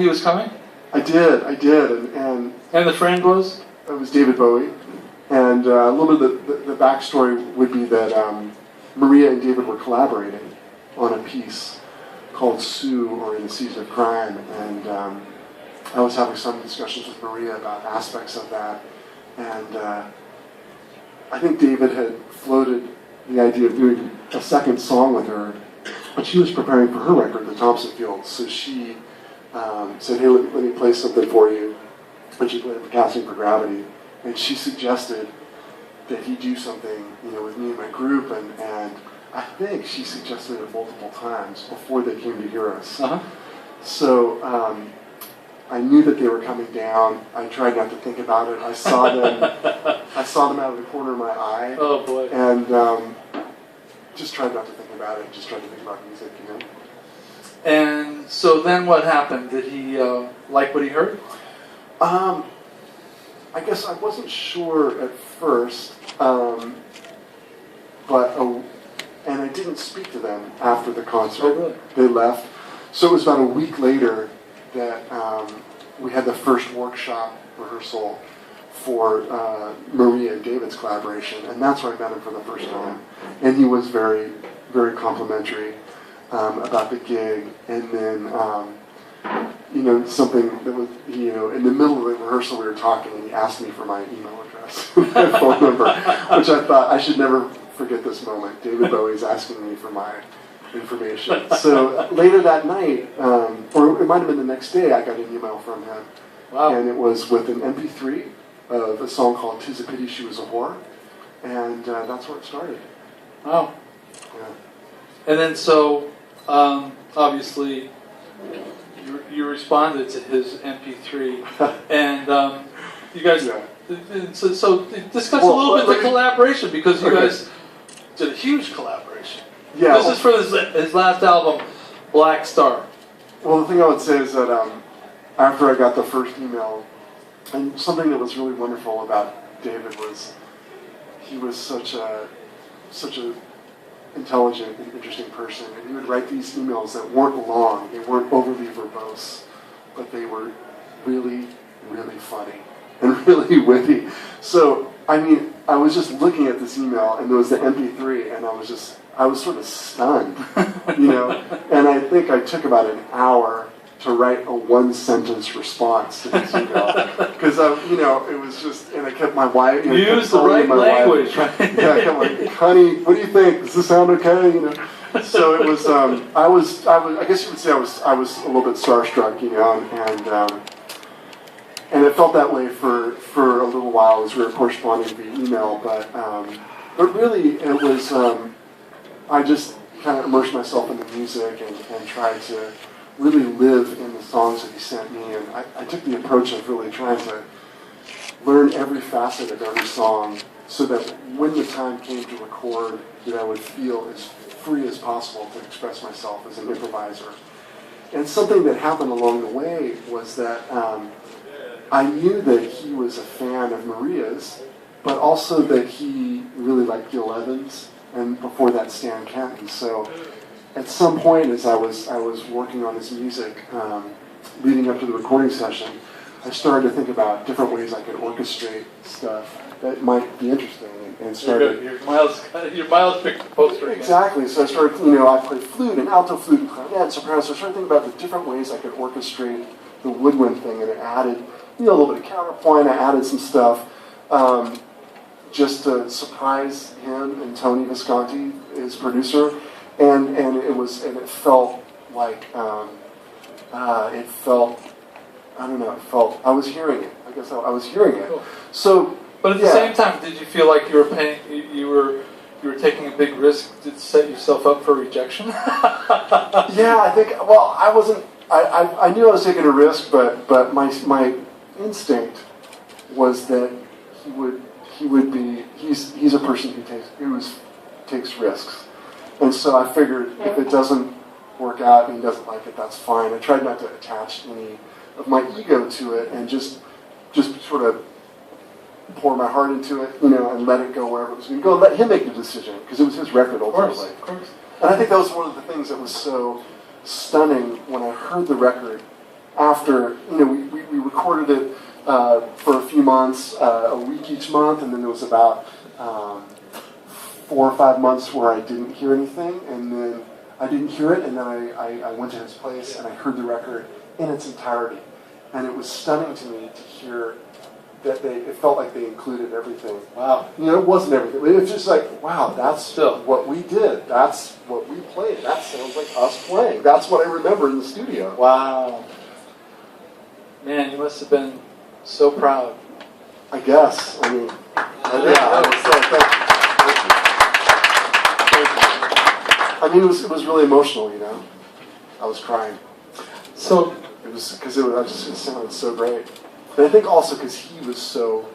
he was coming? I did, and the friend was? It was David Bowie, and a little bit of the backstory would be that Maria and David were collaborating on a piece called Sue, or In the Season of Crime, and I was having some discussions with Maria about aspects of that, and I think David had floated the idea of doing a second song with her, but she was preparing for her record, The Thompson Fields, so she said, hey, let me play something for you, and she played Casting for Gravity, and she suggested that he do something, with me and my group, and I think she suggested it multiple times before they came to hear us. Uh-huh. So I knew that they were coming down. I tried not to think about it. I saw them out of the corner of my eye. Oh boy! And just tried not to think about it. Just tried to think about music, And so then, what happened? Did he like what he heard? I guess I wasn't sure at first, and I didn't speak to them after the concert. Oh, really? They left. So it was about a week later that we had the first workshop rehearsal for Maria and David's collaboration, and that's where I met him for the first time. And he was very, very complimentary about the gig. And then, something that was, in the middle of the rehearsal we were talking, and he asked me for my email address, my phone number, which I thought I should never forget this moment. David Bowie's asking me for my information. So later that night, or it might have been the next day, I got an email from him. Wow. And it was with an MP3 of a song called "'Tis a Pity She Was a Whore," and that's where it started. Wow. Yeah. And then so, obviously, you responded to his MP3, and you guys. Yeah. So discuss a little bit the collaboration, because you guys did a huge collaboration. Yeah. This is for his last album, Blackstar. Well, the thing I would say is that after I got the first email, and something that was really wonderful about David was he was such a intelligent and interesting person, and he would write these emails that weren't long, they weren't overly verbose, but they were really, really funny and really witty. So, I was just looking at this email, and there was the MP3, and I was sort of stunned, and I think I took about an hour to write a one-sentence response to this email, because it was just, and I kept my wife. Use the right language, right? Yeah, I kept like, honey, what do you think? Does this sound okay? So it was. I guess you would say I was a little bit starstruck, and it felt that way for a little while as we were corresponding via email, but really it was. I just kind of immersed myself in the music and tried to really live in the songs that he sent me, and I took the approach of really trying to learn every facet of every song so that when the time came to record, that I would feel as free as possible to express myself as an improviser. And something that happened along the way was that I knew that he was a fan of Maria's, but also that he really liked Gil Evans, and before that Stan Kenton. So at some point, as I was working on his music, leading up to the recording session, I started to think about different ways I could orchestrate stuff that might be interesting, and started. Your Miles picked the poster. Exactly. So I started. I played flute and alto flute and clarinet and soprano. So I started thinking about the different ways I could orchestrate the woodwind thing, and it added, a little bit of counterpoint. I added some stuff. Just to surprise him and Tony Visconti, his producer, and it felt like I was hearing it. I guess I was hearing it. Cool. So, but at the same time, did you feel like you were taking a big risk to set yourself up for rejection? Yeah, I think. Well, I wasn't. I knew I was taking a risk, but my instinct was that he would be. He's a person who takes risks, and so I figured if it doesn't work out and he doesn't like it, that's fine. I tried not to attach any of my ego to it, and just sort of pour my heart into it, and let it go wherever it was going to go. Let him make the decision, because it was his record ultimately. Of course. And I think that was one of the things that was so stunning when I heard the record after, we recorded it for a few months, a week each month, and then there was about 4 or 5 months where I didn't hear anything, and then I didn't hear it, and then I went to his place and I heard the record in its entirety. And it was stunning to me to hear that it felt like they included everything. Wow. It wasn't everything. It was just like, wow, that's what we did. That's what we played. That sounds like us playing. That's what I remember in the studio. Wow. Man, you must have been so proud. I guess. I mean, I was so thank you. I mean, it was really emotional, I was crying. So it was because it sounded so great. And I think also because he was so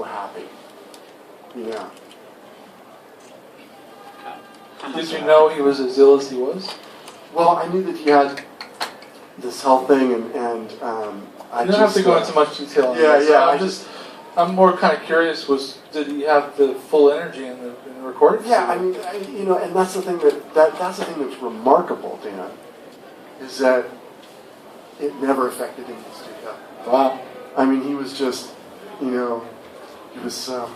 happy. Yeah. Did you know he was as ill as he was? Well, I knew that he had this health thing, and I you don't have to go into much detail on this. Yeah. I'm more kind of curious. Did he have the full energy in the recording? Yeah, I mean, and that's the thing that's the thing that's remarkable, Dan, is that it never affected him in the studio. Wow. I mean, he was just, he was so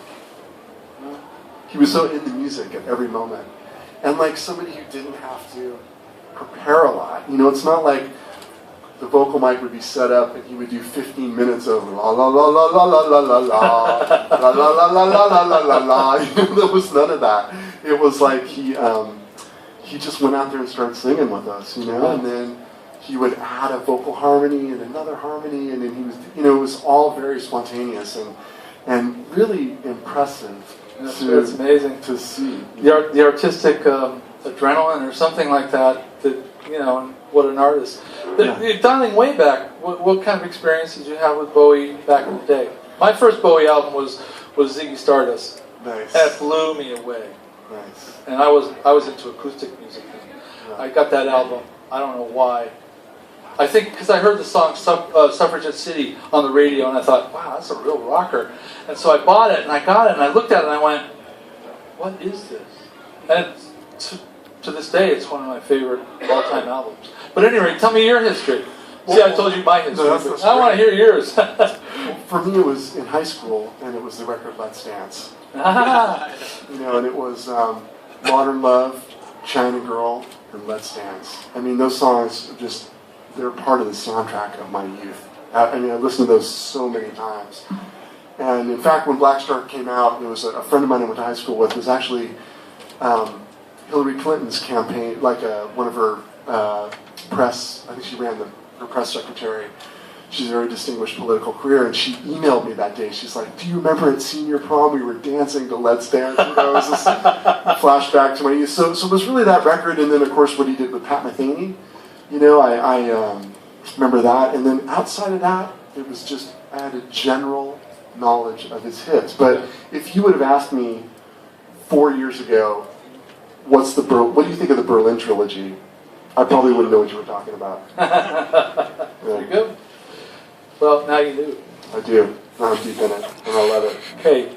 in the music at every moment. And like somebody who didn't have to prepare a lot. It's not like the vocal mic would be set up and he would do 15 minutes of la la la la la la la la la la la la la la la la la la. There was none of that. It was like he just went out there and started singing with us, and then he would add a vocal harmony and another harmony, and then he was, it was all very spontaneous and really impressive. It's amazing to see the artistic adrenaline or something like that. And what an artist. Dialing way back, what kind of experience did you have with Bowie back in the day? My first Bowie album was Ziggy Stardust. Nice. And it blew me away. Nice. And I was into acoustic music. I got that album. I don't know why. I think because I heard the song Suffragette City on the radio, and I thought, wow, that's a real rocker. And so I bought it, and I got it, and I looked at it, and I went, what is this? And to this day, it's one of my favorite all-time albums. But anyway, tell me your history. See, I told you my history. No, I want to hear yours. For me, it was in high school, and it was the record Let's Dance. And it was Modern Love, China Girl, and Let's Dance. I mean, those songs they're part of the soundtrack of my youth. I listened to those so many times. And in fact, when Blackstar came out, there was a friend of mine I went to high school with was actually Hillary Clinton's campaign, like one of her press, I think she ran her press secretary. She's a very distinguished political career, and she emailed me that day. She's like, do you remember at senior prom we were dancing to Let's Dance? It was this flashback to my youth. So it was really that record, and then of course what he did with Pat Metheny. I remember that, and then outside of that, it was just, I had a general knowledge of his hits. But if you would have asked me 4 years ago, what do you think of the Berlin trilogy? I probably wouldn't know what you were talking about. Very good. Well, now you do. I do. Now I'm deep in it, and I love it. Okay.